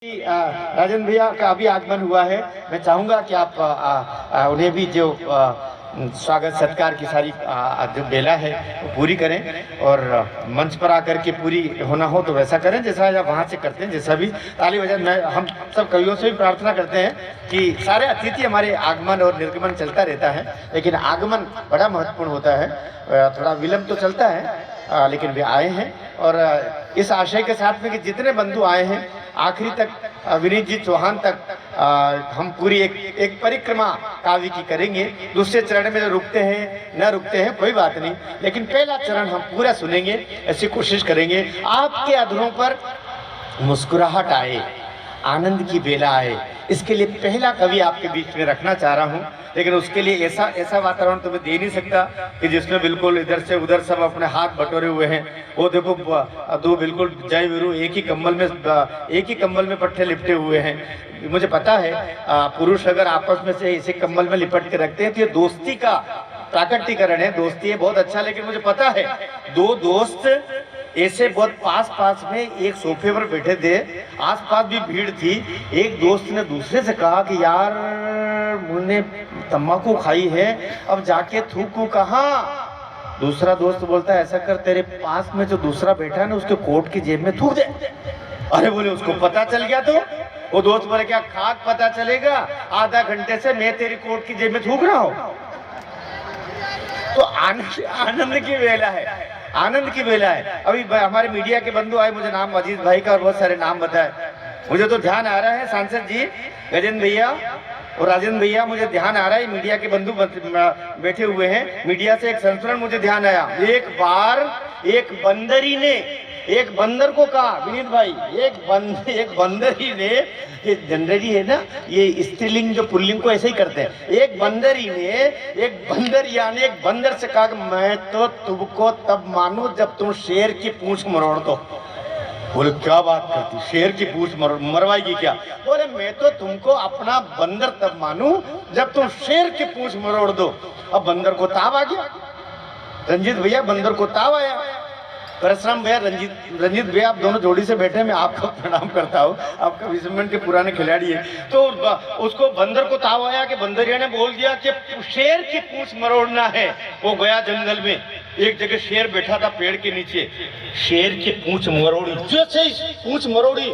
राजन भैया का अभी आगमन हुआ है। मैं चाहूंगा कि आप उन्हें भी जो स्वागत सत्कार की सारी जो बेला है वो पूरी करें और मंच पर आकर के पूरी होना हो तो वैसा करें जैसा आप वहाँ से करते हैं। जैसा भी ताली बजा, मैं हम सब कवियों से भी प्रार्थना करते हैं कि सारे अतिथि हमारे आगमन और निर्गमन चलता रहता है, लेकिन आगमन बड़ा महत्वपूर्ण होता है। थोड़ा विलंब तो चलता है लेकिन वे आए हैं और इस आशय के साथ में कि जितने बंधु आए हैं आखिरी तक, विनीत जी चौहान तक हम पूरी एक परिक्रमा काव्य की करेंगे। दूसरे चरण में जो रुकते हैं न रुकते हैं कोई बात नहीं, लेकिन पहला चरण हम पूरा सुनेंगे, ऐसी कोशिश करेंगे। आपके अधरों पर मुस्कुराहट आए, आनंद की बेला आए, इसके लिए पहला कवि आपके बीच में रखना चाह रहा हूँ। लेकिन उसके लिए ऐसा वातावरण तो मैं दे नहीं सकता कि जिसमें बिल्कुल इधर से उधर सब अपने हाथ बटोरे हुए हैं। वो देखो दो बिल्कुल जय वीरू एक ही कंबल में पट्टे लिपटे हुए हैं। मुझे पता है पुरुष अगर आपस में से इसी कंबल में लिपट के रखते हैं तो ये दोस्ती का प्राकटीकरण है, दोस्ती है, बहुत अच्छा। लेकिन मुझे पता है दो दोस्त ऐसे बहुत पास में एक सोफे पर बैठे थे, आसपास भी भीड़ थी। एक दोस्त ने दूसरे से कहा कि यार मुझे तम्बाकू खाई है, अब जाके थूकूं कहाँ? दूसरा दोस्त बोलता है ऐसा कर, तेरे पास में जो दूसरा बैठा है ना उसके कोट की जेब में थूक दे। अरे बोले उसको पता चल गया तो? वो दोस्त बोले क्या खाक पता चलेगा, आधा घंटे से मैं तेरी कोट की जेब में थूक रहा हूँ। तो आनंद की वेला है, आनंद की बेला है। अभी हमारे मीडिया के बंधु आए, मुझे नाम अजीत भाई का और बहुत सारे नाम बताए। मुझे तो ध्यान आ रहा है सांसद जी गजेंद्र भैया और राजेंद्र भैया, मुझे ध्यान आ रहा है मीडिया के बंधु बैठे हुए हैं। मीडिया से एक संस्मरण मुझे ध्यान आया। एक बार एक बंदरी ने एक बंदर को कहा, विनीत भाई एक बंदरी ने, ये जनरली है ना ये स्त्रीलिंग जो पुल्लिंग को ऐसे ही करते हैं। एक बंदरी ने एक बंदर यानी एक बंदर से कहा कि मैं तो तुमको तब मानूं जब तुम शेर की पूंछ मरोड़ दो। बोले क्या बात करती, शेर की पूंछ मरवाएगी क्या? बोले मैं तो तुमको अपना बंदर तब मानूं जब तुम शेर की पूंछ मरोड़ दो। अब बंदर को ताव आ गया, रंजीत भैया बंदर को ताव आया। परशुराम भैया, रंजीत भैया, आप दोनों जोड़ी से बैठे, मैं आपको प्रणाम करता हूँ, आपका विस्मरण के पुराने खिलाड़ी है। तो उसको बंदर को ताव आया कि बंदरिया ने बोल दिया कि शेर की पूंछ मरोड़ना है। वो गया जंगल में, एक जगह शेर बैठा था पेड़ के नीचे, शेर की पूंछ मरोड़ी, जैसे ही पूंछ मरोड़ी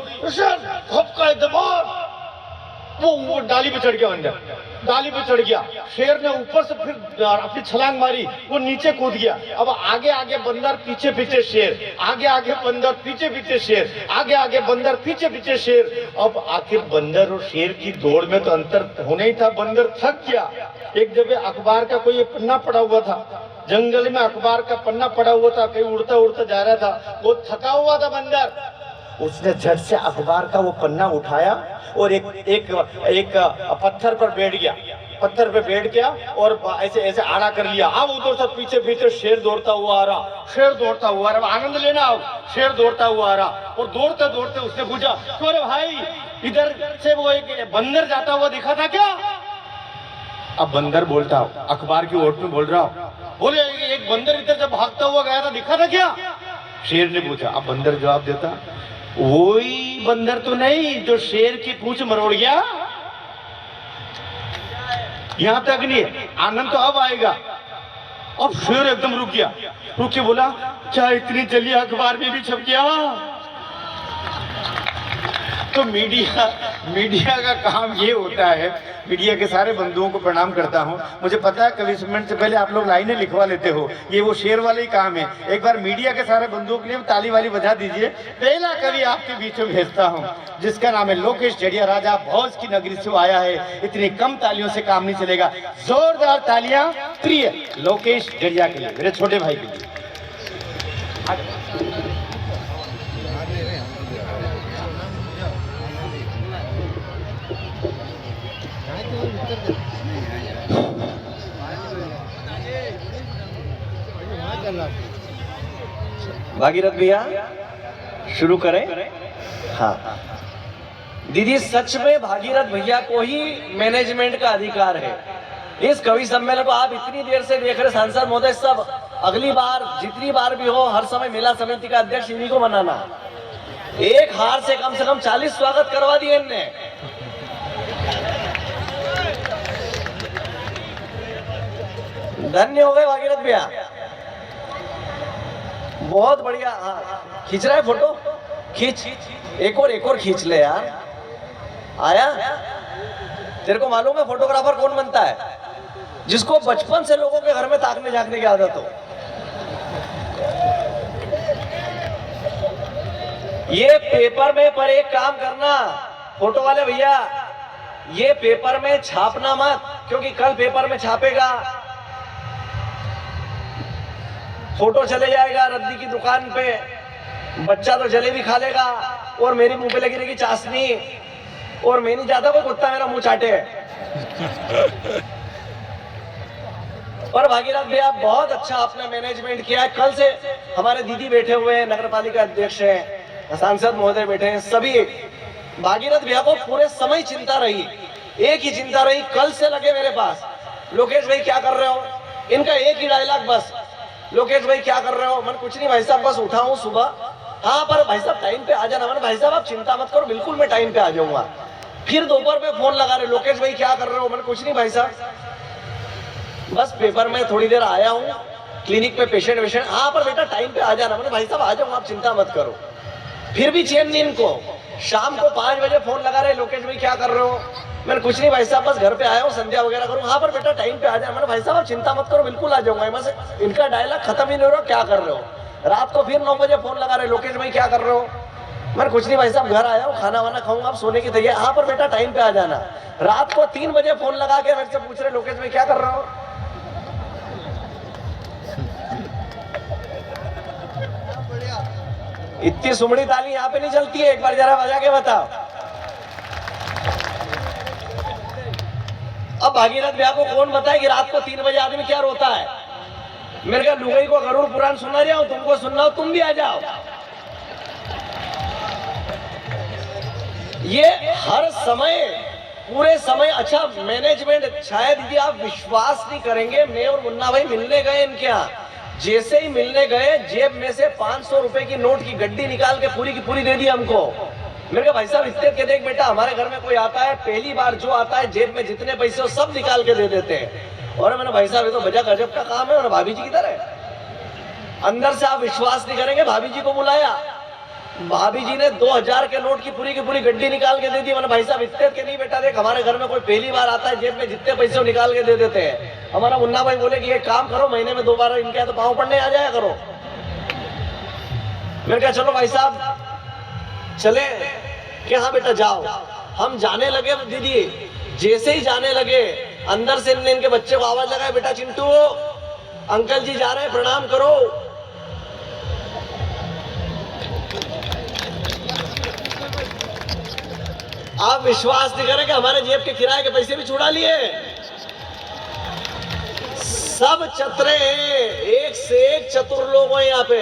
वो डाली पे चढ़ गया, बंदर डाली पे चढ़ गया। शेर ने ऊपर से फिर अपनी छलांग मारी, वो नीचे कूद गया। अब आगे बंदर, पीछे शेर, आगे बंदर, पीछे शेर, आगे बंदर, पीछे शेर। अब आखिर बंदर और शेर की दौड़ में तो अंतर होना ही था। बंदर थक गया। एक जगह अखबार का कोई पन्ना पड़ा हुआ था, जंगल में अखबार का पन्ना पड़ा हुआ था, कहीं उड़ता जा रहा था, वो थका हुआ था बंदर। उसने झट से अखबार का वो पन्ना उठाया और एक पत्थर पर बैठ गया और ऐसे आड़ा कर लिया। अब उधर से पीछे शेर दौड़ता हुआ आ रहा, आनंद लेना। अब शेर दौड़ता हुआ आ रहा और दौड़ते उसने पूछा, अरे भाई इधर से वो एक बंदर जाता हुआ दिखा था क्या? अब बंदर बोलता, अखबार की ओट में बोल रहा, बोले एक बंदर इधर से भागता हुआ गया था, दिखा था क्या? शेर ने पूछा। अब बंदर जवाब देता, वही बंदर तो नहीं जो शेर की पूंछ मरोड़ गया। यहां तक नहीं, आनंद तो अब आएगा। अब शेर एकदम रुक के बोला, क्या इतनी जल्दी अखबार में भी छप गया? तो मीडिया का काम ये होता है। मीडिया के सारे बंधुओं को प्रणाम करता हूँ। मुझे पता है कभी मिनट से पहले आप लोग लाइनें लिखवा लेते हो, ये वो शेर वाले ही काम है। एक बार मीडिया के सारे बंधुओं के लिए ताली वाली बजा दीजिए। पहला कवि आपके बीच में भेजता हूँ, जिसका नाम है लोकेश जड़िया, राजा भोज की नगरी से आया है। इतनी कम तालियों से काम नहीं चलेगा, जोरदार तालियां प्रिय लोकेश जड़िया के लिए, मेरे छोटे भाई के लिए। भागीरथ भैया शुरू करें। हाँ दीदी, सच में भागीरथ भैया को ही मैनेजमेंट का अधिकार है। इस कवि सम्मेलन को आप इतनी देर से देख रहे सांसद महोदय, सब अगली बार जितनी बार भी हो हर समय मेला समिति का अध्यक्ष इन्हीं को बनाना। एक हार से कम 40 स्वागत करवा दिए इनने। धन्य हो गए भागीरथ भैया, बहुत बढ़िया। हाँ, खींच रहा है फोटो, खींच, एक और खींच ले यार। आया, तेरे को मालूम है फोटोग्राफर कौन बनता है? जिसको बचपन से लोगों के घर में ताकने झांकने की आदत हो। ये पेपर में पर एक काम करना फोटो वाले भैया, ये पेपर में छापना मत, क्योंकि कल पेपर में छापेगा, फोटो चले जाएगा रद्दी की दुकान पे, बच्चा तो जलेबी खा लेगा और मेरी मुंह पे लगी रहेगी चाशनी, और मैं नहीं चाहता कोई कुत्ता मेरा मुंह चाटे। पर भागीरथ भैया बहुत अच्छा आपने मैनेजमेंट किया है। कल से हमारे दीदी बैठे हुए हैं, नगर पालिका अध्यक्ष हैं, सांसद महोदय बैठे हैं, सभी भागीरथ भैया को पूरे समय चिंता रही, एक ही चिंता रही, कल से लगे मेरे पास, लोकेश भाई क्या कर रहे हो? इनका एक ही डायलॉग बस, लोकेश भाई क्या कर रहे हो? मैं कुछ नहीं भाई साहब, बस उठा हूं सुबह। हाँ पर भाई साहब टाइम पे आ जाना। मैंने भाई साहब आप चिंता मत करो, बिल्कुल मैं टाइम पे आ जाऊंगा। फिर दोपहर में फोन लगा रहे, लोकेश भाई क्या कर रहे हो? मैंने कुछ नहीं भाई साहब, बस पेपर में थोड़ी देर आया हूँ, क्लिनिक पे पेशेंट। हाँ पर बेटा टाइम पे आ जाना। मैंने भाई साहब आ जाऊंगा, आप चिंता मत करो। फिर भी चैन नहीं इनको। शाम को 5 बजे फोन लगा रहे, लोकेश भाई क्या कर रहे हो? मैंने कुछ नहीं भाई साहब, बस घर पे आया हूँ, संध्या वगैरह करूँ। हाँ पर बेटा टाइम पे आ जाना। मैंने भाई साहब आप चिंता मत करो, बिल्कुल आ जाऊंगा। बस इनका डायलॉग खत्म ही नहीं हो रहा, क्या कर रहे हो? रात को फिर 9 बजे फोन लगा रहे, लोकेश भाई क्या कर रहे हो? मैं कुछ नहीं भाई साहब, घर आया हूँ, खाना वाना खाऊंगा, आप सोने की तैयारी। हाँ पर बेटा टाइम पे आ जाना। रात को 3 बजे फोन लगा के मेरे से पूछ रहे, लोकेश भाई क्या कर रहे हो? इतनी सुमड़ी ताली यहाँ पे नहीं चलती है, एक बार जरा बजा के बताओ। अब भागीरथ भैया को कौन बताए कि रात को 3 बजे आदमी क्या रोता है? मेरे कहा लुगाई को गरुड़ पुराण सुना रहा हूं, तुमको सुनना हो तुम भी आ जाओ। ये हर समय, पूरे समय अच्छा मैनेजमेंट। शायद दीदी आप विश्वास नहीं करेंगे, मैं और मुन्ना भाई मिलने गए इनके यहाँ, जैसे ही मिलने गए जेब में से 500 रुपए की नोट की गड्डी निकाल के पूरी की पूरी दे दी हमको। मेरे कहा भाई साहब इतने के देख बेटा, हमारे घर में कोई आता है पहली बार जो आता है जेब में जितने पैसे हो सब निकाल के दे देते हैं। और मैंने भाई साहब ये तो बजा गजब का काम है। और भाभी जी किधर है? अंदर से आप विश्वास नहीं करेंगे, भाभी जी को बुलाया, भाभी जी ने 2000 के नोट की पूरी गड्डी निकाल के दे दी। मैंने भाई साहब इतने के नहीं बेटा, देख हमारे घर में कोई पहली बार आता है जेब में जितने पैसे निकाल के दे देते हैं। हमारा मुन्ना भाई बोले कि ये काम करो, महीने में 2 बार इनके तो पाँव पड़ने आ जाया करो। मैंने कहा चलो भाई साहब चले कि हाँ बेटा जाओ। हम जाने लगे दीदी, जैसे ही जाने लगे अंदर से इनके बच्चे को आवाज लगाए, बेटा चिंटू अंकल जी जा रहे हैं, प्रणाम करो। आप विश्वास नहीं करेंगे, हमारे जेब के किराए के पैसे भी छुड़ा लिए। सब चतुरे हैं, एक से एक चतुर लोग हैं यहाँ पे,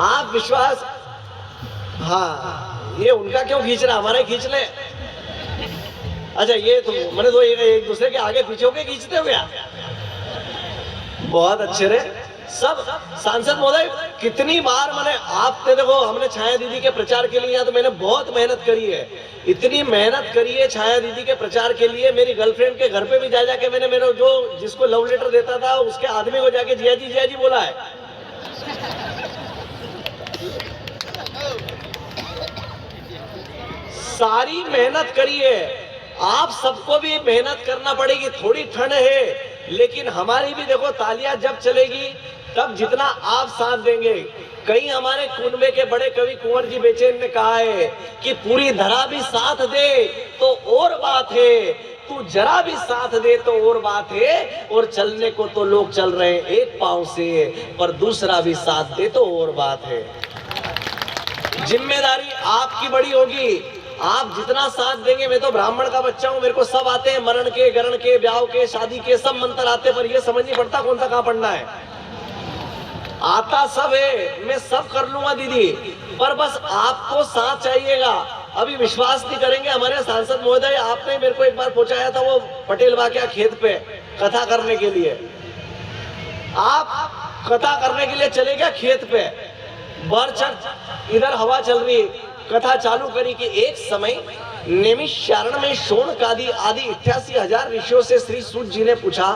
आप विश्वास। हाँ ये उनका क्यों खींच रहा, हमारे खींच ले। अच्छा ये तो मैंने तो एक दूसरे के आगे पीछे होके खींचते हुए, बहुत अच्छे रहे सब। सांसद महोदय कितनी बार मैंने, आपने देखो हमने छाया दीदी के प्रचार के लिए, तो मैंने बहुत मेहनत करी है, इतनी मेहनत करी है छाया दीदी के प्रचार के लिए। मेरी गर्लफ्रेंड के घर पे भी जा जाके मैंने, मेरे जो जिसको लव लेटर देता था उसके आदमी को जाके जिया जी बोला है। सारी मेहनत करी है, आप सबको भी मेहनत करना पड़ेगी। थोड़ी ठंड है लेकिन हमारी भी देखो तालियां जब चलेगी तब जितना आप साथ देंगे। कई हमारे कुनबे के बड़े कवि कुंवर जी बेचैन ने कहा है कि पूरी धरा भी साथ दे तो और बात है, तू जरा भी साथ दे तो और बात है। और चलने को तो लोग चल रहे हैं एक पांव से, पर दूसरा भी साथ दे तो और बात है। जिम्मेदारी आपकी बड़ी होगी, आप जितना साथ देंगे। मैं तो ब्राह्मण का बच्चा हूं, मेरे को सब आते हैं, मरण के, गरण के, ब्याह के, शादी के सब मंत्र आते, पर ये समझ नहीं पड़ता कौन सा कहां पढ़ना है। आता सब है, मैं सब कर लूंगा दीदी, पर बस आपको साथ चाहिएगा। अभी विश्वास नहीं करेंगे, हमारे सांसद महोदय आपने मेरे को एक बार पहुंचाया था वो पटेल वाकिया खेत पे कथा करने के लिए। आप कथा करने के लिए चले गए खेत पे, बरछट इधर हवा चल रही, कथा चालू करी कि एक समय नैमिषारण्य में शौनकादि आदि 88,000 ऋषियों से श्री सूत जी ने पूछा,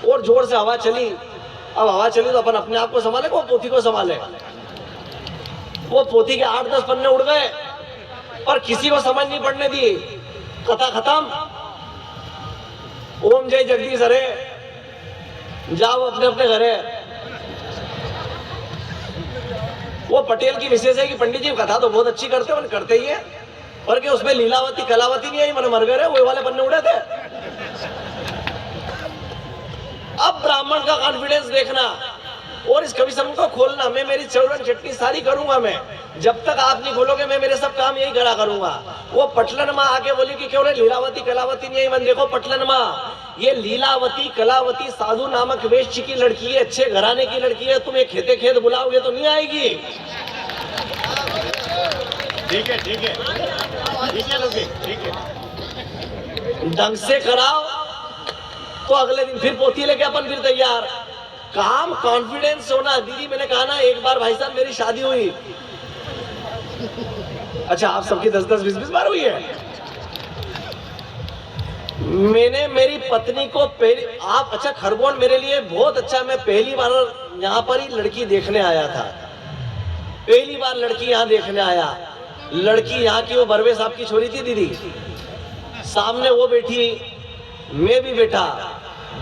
और जोर से हवा चली। अब हवा चली तो अपन अपने आप को संभाले, वो पोथी को संभाले। वो पोथी के 8-10 पन्ने उड़ गए और किसी को समझ नहीं पड़ने दी। कथा खत्म। ओम जय जगदीश हरे, जाओ अपने अपने घरे। वो पटेल की विशेष है कि पंडित जी कथा तो बहुत अच्छी करते हैं, करते ही है, पर कि उसमें लीलावती कलावती नहीं आई, मन मर गए, वो वाले पन्ने उड़े थे। अब ब्राह्मण का कॉन्फिडेंस देखना और इस कवि समूह को खोलना। मैं मेरी चौरन चटनी सारी करूंगा, मैं जब तक आप नहीं खोलोगे मैं मेरे सब काम यही करा करूंगा। वो पटलन माँ आके बोली कि क्यों रे लीलावती कलावती नहीं आई। मन देखो पटलन माँ, ये लीलावती कलावती साधु नामक वेश्य की लड़की है, अच्छे घराने की लड़की है, तुम एक खेते खेत बुलाओगे तो नहीं आएगी। ठीक है ठीक है ठीक है लोगे, ठीक है, ढंग से कराओ तो अगले दिन फिर पोथी लेके अपन फिर तैयार। काम कॉन्फिडेंस होना। दीदी मैंने कहा ना, एक बार भाई साहब मेरी शादी हुई। अच्छा आप सबकी 10-10 20-20 बार हुई है। मैंने मेरी पत्नी को पहली, आप अच्छा खरगोन मेरे लिए बहुत अच्छा, मैं पहली बार यहाँ पर ही लड़की देखने आया था। पहली बार लड़की यहाँ देखने आया। लड़की यहाँ की वो बरवे साहब की छोरी थी दीदी, सामने वो बैठी, मैं भी बैठा।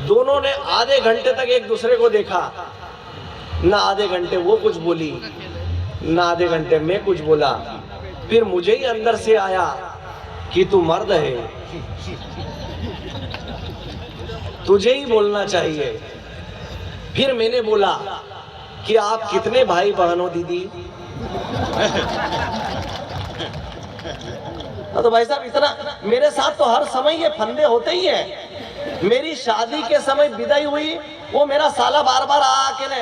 दोनों ने आधे घंटे तक एक दूसरे को देखा। ना आधे घंटे वो कुछ बोली, ना आधे घंटे मैं कुछ बोला। फिर मुझे ही अंदर से आया कि तू मर्द है, तुझे ही बोलना चाहिए। फिर मैंने बोला कि आप कितने भाई बहन हो दीदी? तो भाई साहब इतना मेरे साथ तो हर समय ये फंदे होते ही है। मेरी शादी के समय विदाई हुई, वो मेरा साला बार बार आके ने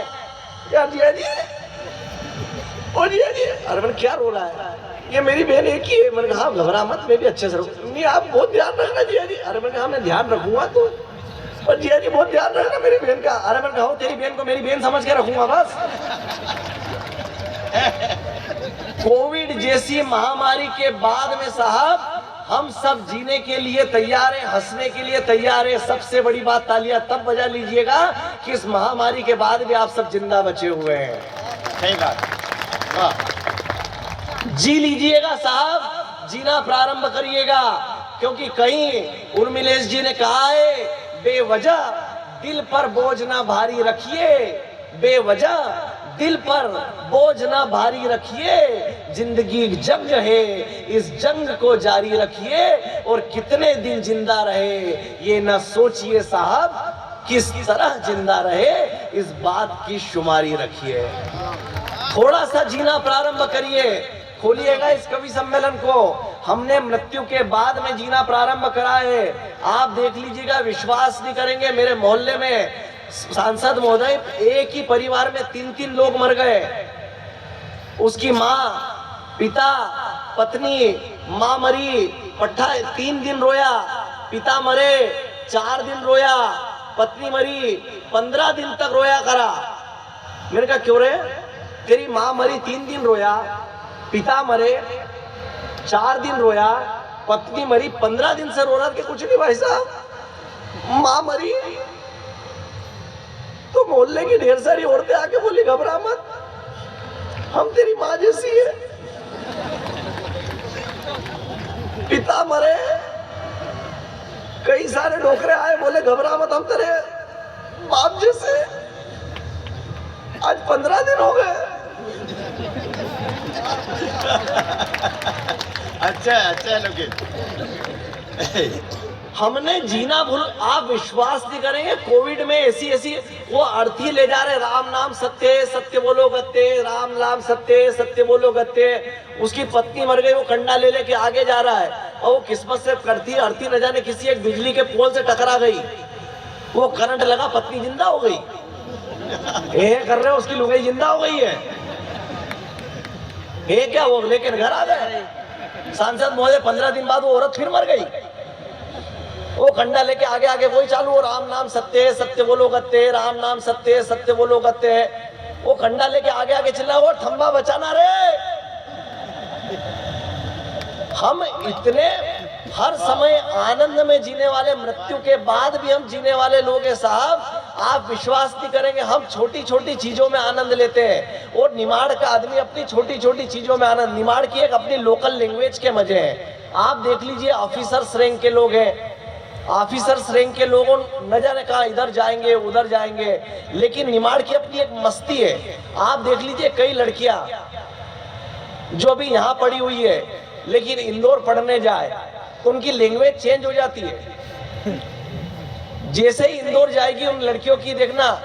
यार जिया जी, ओ जिया जी, अरे मैंने क्या रो रहा है, ये मेरी बहन एक ही है। मैंने कहा घबरा मत, मैं भी अच्छे से नहीं, आप बहुत ध्यान रखना जिया जी। अरे मैंने कहा मैं ध्यान रखूंगा तो, पर जिया जी बहुत ध्यान रखना मेरी बहन का। अरे मैंने कहा तेरी बहन को मेरी बहन समझ के रखूंगा बस। कोविड जैसी महामारी के बाद में साहब हम सब जीने के लिए तैयार हैं, हंसने के लिए तैयार हैं। सबसे बड़ी बात तालियां तब बजा लीजिएगा कि इस महामारी के बाद भी आप सब जिंदा बचे हुए हैं। सही बात, वाह। जी लीजिएगा साहब, जीना प्रारंभ करिएगा, क्योंकि कहीं उर्मिलेश जी ने कहा है, बेवजह दिल पर बोझ ना भारी रखिए, बेवजह दिल पर बोझ ना भारी रखिए, जिंदगी जंग है, इस जंग को जारी रखिए, और कितने दिन जिंदा रहे ये ना सोचिए साहब, किस तरह जिंदा रहे इस बात की शुमारी रखिए। थोड़ा सा जीना प्रारंभ करिए। खोलिएगा इस कवि सम्मेलन को, हमने मृत्यु के बाद में जीना प्रारंभ करा है। आप देख लीजिएगा, विश्वास नहीं करेंगे, मेरे मोहल्ले में सांसद महोदय एक ही परिवार में 3-3 लोग मर गए। उसकी माँ, पिता, पत्नी, माँ मरी, पट्टा 3 दिन रोया, पिता मरे 4 दिन रोया, पत्नी मरी 15 दिन तक रोया करा। मैंने कहा क्यों रे? तेरी माँ मरी 3 दिन रोया, पिता मरे 4 दिन रोया, पत्नी मरी 15 दिन से रो रहा कि कुछ नहीं भाई साहब। माँ मरी तो मोहल्ले की ढेर सारी औरतें आके बोली घबरा मत, हम तेरी माँ जैसी है। पिता मरे, कई सारे डोकरे आए, बोले घबरा मत, हम तेरे बाप जैसे। आज 15 दिन हो गए। अच्छा लोगे। हमने जीना भूल, आप विश्वास नहीं करेंगे, कोविड में ऐसी वो अर्थी ले जा रहे, राम नाम सत्य सत्य बोलो गत्ते, राम नाम सत्य सत्य बोलो गत्ते। उसकी पत्नी मर गई, वो कंडा ले लेके आगे जा रहा है, और वो किस्मत से करती अर्थी न जाने किसी एक बिजली के पोल से टकरा गई, वो करंट लगा, पत्नी जिंदा हो गई। ये कर रहे, उसकी लुगाई जिंदा हो गई है। ये क्या, वो लेकिन घर आ गए सांसद महोदय। 15 दिन बाद वो औरत फिर मर गई। वो कंडा लेके आगे आगे वही चालू हो, राम नाम सत्य सत्य बोलो गत्ते, राम नाम सत्य सत्य बोलो गत्ते। वो कंडा लेके आगे आगे चिल्ला, वो ठंबा बचाना रे। हम इतने हर समय आनंद में जीने वाले, मृत्यु के बाद भी हम जीने वाले लोग हैं साहब। आप विश्वास नहीं करेंगे, हम छोटी छोटी चीजों में आनंद लेते हैं। और निमाड़ का आदमी अपनी छोटी छोटी चीजों में आनंद, निमाड़ की एक अपनी लोकल लैंग्वेज के मजे हैं। आप देख लीजिए, ऑफिसर्स रैंक के लोग हैं, ऑफिसर्स रैंक के लोगों न जाने कहा इधर जाएंगे उधर जाएंगे, लेकिन निमाड़ की अपनी एक मस्ती है। आप देख लीजिए, कई लड़कियां जो भी यहाँ पढ़ी हुई है लेकिन इंदौर पढ़ने जाए तो उनकी लैंग्वेज चेंज हो जाती है। जैसे ही इंदौर जाएगी उन लड़कियों की देखना,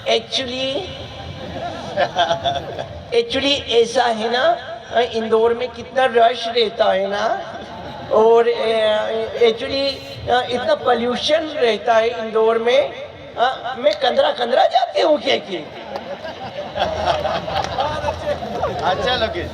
एक्चुअली ऐसा है ना, इंदौर में कितना रश रहता है ना, और एक्चुअली इतना पोल्यूशन रहता है इंदौर में, मैं कंदरा कंदरा जाती हूँ क्या की। अच्छा लोकेश,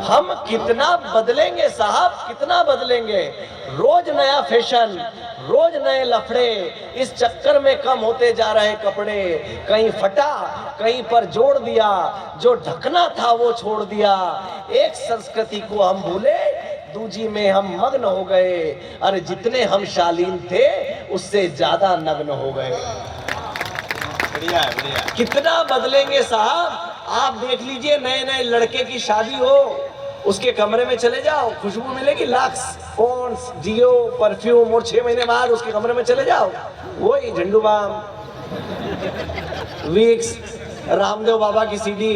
हम कितना बदलेंगे साहब, कितना बदलेंगे। रोज नया फैशन, रोज नए लफड़े, इस चक्कर में कम होते जा रहे कपड़े। कहीं फटा, कहीं पर जोड़ दिया, जो ढकना था वो छोड़ दिया। एक संस्कृति को हम भूले, दूजी में हम मग्न हो गए। अरे जितने हम शालीन थे उससे ज्यादा नग्न हो गए। बढ़िया है, बढ़िया। कितना बदलेंगे साहब। आप देख लीजिए, नए नए लड़के की शादी हो, उसके कमरे में चले जाओ, खुशबू मिलेगी लक्स, पॉन्ड्स, जियो, परफ्यूम, और 6 महीने बाद उसके कमरे में चले जाओ, वही झंडू बाम, विक्स, रामदेव बाबा की सीडी।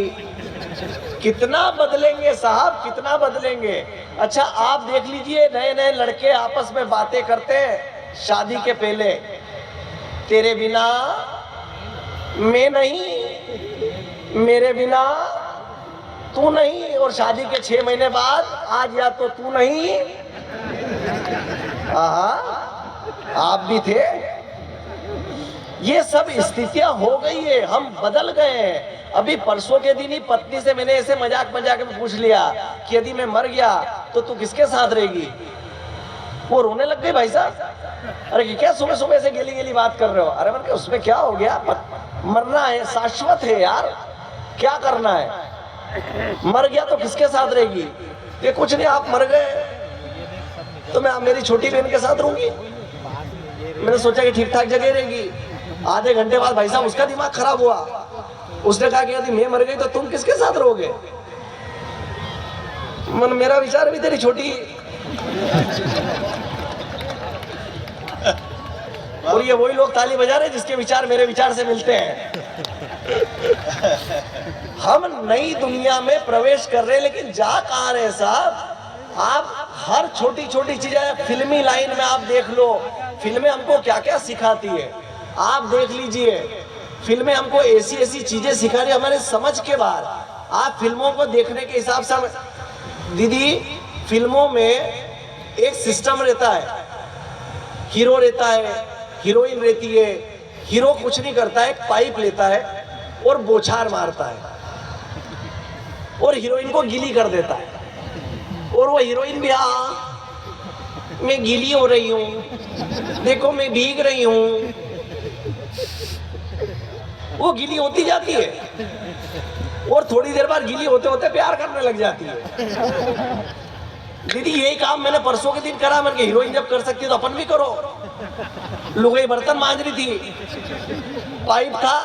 कितना बदलेंगे साहब, कितना बदलेंगे। अच्छा, आप देख लीजिए, नए नए लड़के आपस में बातें करते हैं शादी के पहले, तेरे बिना मैं नहीं, मेरे बिना तू नहीं, और शादी के 6 महीने बाद आज या तो तू नहीं। आप भी थे। ये सब स्थितियां हो गई है, हम बदल गए हैं। अभी परसों के दिन ही पत्नी से मैंने ऐसे मजाक में पूछ लिया कि यदि मैं मर गया तो तू किसके साथ रहेगी। वो रोने लग गई, भाई साहब। अरे क्या सुबह सुबह से गेली गेली बात कर रहे हो। अरे मैंने, उसमें क्या हो गया, मरना है, शाश्वत है यार, क्या करना है। मर गया तो किसके साथ रहेगी। ये कुछ नहीं, आप मर गए तो मैं मेरी छोटी बहन के साथ रहूंगी। मैंने सोचा कि ठीक ठाक जगह रहेगी। आधे घंटे बाद भाई साहब उसका दिमाग खराब हुआ, उसने कहा कि यदि मैं मर गई तो तुम किसके साथ रहोगे। मेरा विचार भी तेरी छोटी, और ये वही लोग ताली बजा रहे जिसके विचार मेरे विचार से मिलते हैं। हम नई दुनिया में प्रवेश कर रहे हैं, लेकिन जा कहाँ रहे साहब। आप हर छोटी छोटी चीजें, फिल्मी लाइन में आप देख लो, फिल्में हमको क्या क्या सिखाती है। आप देख लीजिए, फिल्में हमको ऐसी ऐसी चीजें सिखा रही है हमारे समझ के बाहर। आप फिल्मों को देखने के हिसाब से, दीदी फिल्मों में एक सिस्टम रहता है, हीरो रहता है, हीरोइन रहती है। हीरो कुछ नहीं करता है, एक पाइप लेता है और बोछार मारता है और हीरोइन को गीली कर देता है, और वो हीरोइन भी, मैं गीली हो रही हूं, देखो मैं भीग रही हूं। वो गीली होती जाती है और थोड़ी देर बाद गीली होते होते प्यार करने लग जाती है। दीदी यही काम मैंने परसों के दिन करा। मैंने, हीरोइन जब कर सकती है तो अपन भी करो। लुगाई बर्तन मांज रही थी, पाइप था,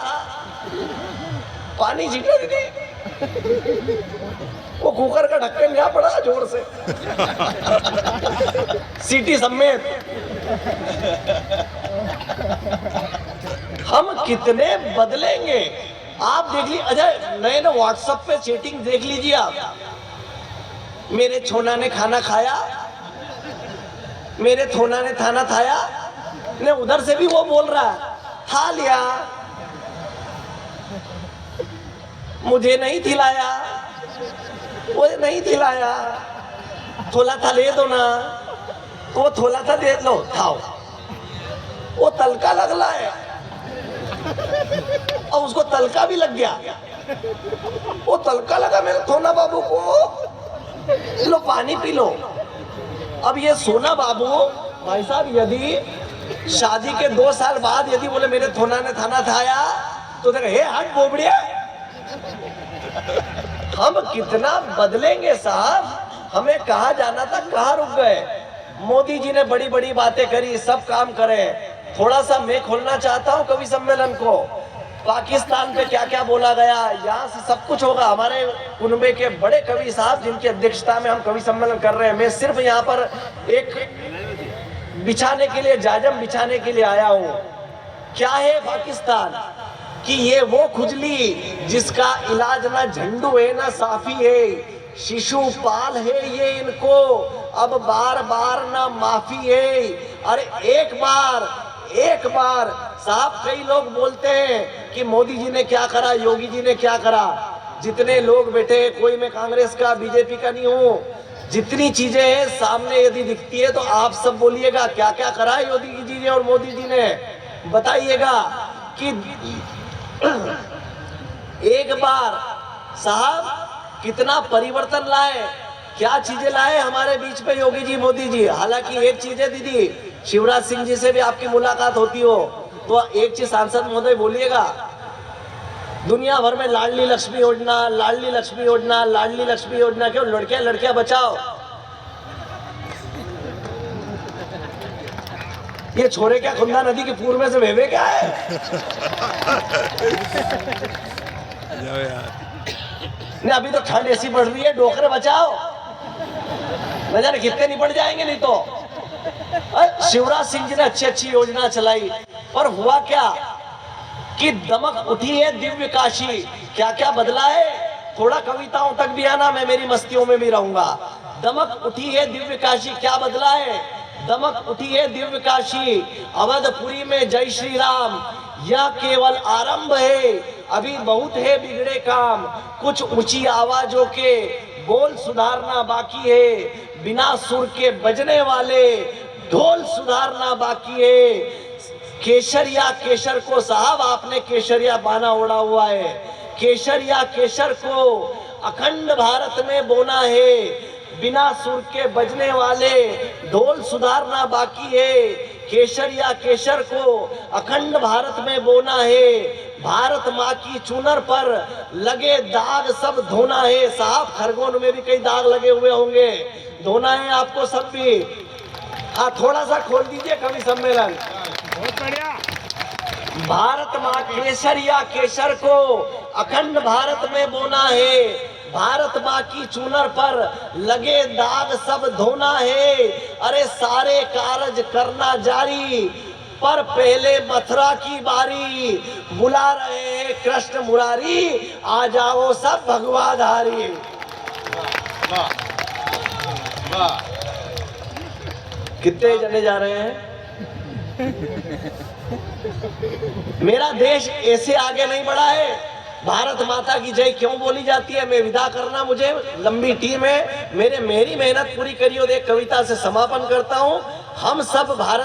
पानी झींक रही थी, वो कुकर का ढक्कन यहाँ पड़ा जोर से, सीटी समेत। हम कितने बदलेंगे। आप देख लीजिए, अजय नए ना व्हाट्सएप पे चैटिंग देख लीजिए आप। मेरे छोना ने खाना खाया, मेरे थोना ने थाना खाया, ने उधर से भी वो बोल रहा है, खा लिया, मुझे नहीं खिलाया, वो नहीं खिलाया, थोड़ा था ले दो ना, वो थोड़ा था दे लो, खाओ। वो तलका लगला है और उसको तलका भी लग गया। वो तलका लगा मेरे थोना बाबू को, लो पानी पी लो। अब ये सोना बाबू भाई साहब, यदि शादी के 2 साल बाद यदि बोले मेरे थोना ने थाना खाया तो देखा, हे हट बोबड़िया। हम कितना बदलेंगे साहब। हमें कहाँ जाना था, कहाँ रुक गए। मोदी जी ने बड़ी बड़ी बातें करी, सब काम करे। थोड़ा सा मैं खोलना चाहता हूँ कवि सम्मेलन को। पाकिस्तान पे क्या क्या बोला गया, यहाँ से सब कुछ होगा। हमारे कुनबे के बड़े कवि साहब जिनकी अध्यक्षता में हम कवि सम्मेलन कर रहे हैं, मैं सिर्फ यहाँ पर एक बिछाने के लिए, जाजम बिछाने के लिए आया हूँ। क्या है पाकिस्तान कि ये वो खुजली जिसका इलाज ना झंडू है ना साफी है, शिशुपाल है ये इनको, अब बार बार ना माफी है। अरे एक बार साहब, कई लोग बोलते हैं कि मोदी जी ने क्या करा, योगी जी ने क्या करा। जितने लोग बैठे, कोई मैं कांग्रेस का बीजेपी का नहीं हूँ, जितनी चीजें हैं सामने यदि दिखती है तो आप सब बोलिएगा क्या क्या करा है योगी जी ने और मोदी जी ने, बताइएगा कि एक बार साहब कितना परिवर्तन लाए, क्या चीजें लाए हमारे बीच पे योगी जी मोदी जी। हालांकि एक चीज है दीदी, शिवराज सिंह जी से भी आपकी मुलाकात होती हो तो एक चीज सांसद महोदय बोलिएगा, दुनिया भर में लाडली लक्ष्मी योजना, लाडली लक्ष्मी योजना, लाडली लक्ष्मी योजना, क्यों लड़कियां लड़कियां बचाओ। ये छोरे क्या खुंदा नदी के पूर्व में से भेवे क्या है। नहीं, अभी तो ठंड ऐसी बढ़ रही है, डोकरे बचाओ, न जाने कितने निपट जाएंगे। नहीं तो शिवराज सिंह जी ने अच्छी अच्छी योजना चलाई, पर हुआ क्या कि दमक उठी है दिव्य काशी। क्या क्या बदला है, थोड़ा कविताओं तक भी आना, मैं मेरी मस्तियों में भी रहूंगा। दमक उठी है दिव्य काशी, क्या बदला है, दमक उठी है दिव्य काशी। अवधपुरी में जय श्री राम, यह केवल आरंभ है, अभी बहुत है बिगड़े काम। कुछ ऊंची आवाजों के बोल सुधारना बाकी है, बिना सुर के बजने वाले ढोल सुधारना बाकी है। केसरिया केसर को साहब, आपने केसरिया बाना ओढ़ा हुआ है, केसरिया केसर को अखंड भारत में बोना है, बिना सुर के बजने वाले ढोल सुधारना बाकी है। केसरिया केसर को अखंड भारत में बोना है, भारत माँ की चुनर पर लगे दाग सब धोना है। साहब खरगोन में भी कई दाग लगे हुए होंगे, धोना है आपको सब भी। हाँ, थोड़ा सा खोल दीजिए कवि सम्मेलन। बहुत बढ़िया। भारत माँ केसरिया केसर को अखंड भारत में बोना है, भारत माँ की चुनर पर लगे दाग सब धोना है। अरे सारे कारज करना जारी, पर पहले मथुरा की बारी, बुला रहे हैं कृष्ण मुरारी, आ जाओ सब भगवाधारी। वाह वाह, कितने जने जा रहे हैं। मेरा देश ऐसे आगे नहीं बढ़ा है। भारत माता की जय क्यों बोली जाती है, मैं विदा करना, मुझे लंबी टीम है, मेरी मेहनत पूरी करी और एक कविता से समापन करता हूं। हम सब भारत